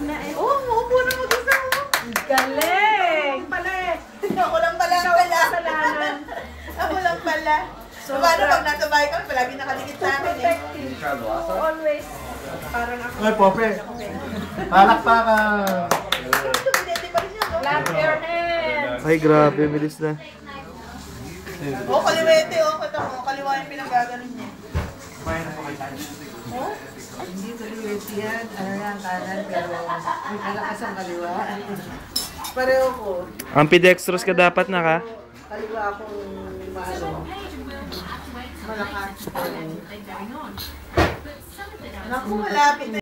na eh. Oo, umuupo na mag-isa mo. Galing! Pala eh. Ako lang pala. Kasalanan. Ako lang pala. So, paano pag nasa bahay kami, palagi nakadikit sa amin eh. Always. Parang ako. Ay, Pope. Palakpakan. Tumidete pa rin siya, no? Clap your hands. Ay, grabe, bilis na. Oo, kaliwete, oh. Kata mo, kaliwa yung pinagaganon niya. Oh? Hindi kaliwete yan. Ano yan, kanan, pero may kalakas ang kaliwa. Pareho ko. Ambidextrous ka dapat na ka? Kaliwa akong maano. Malakas. Naku, malapit na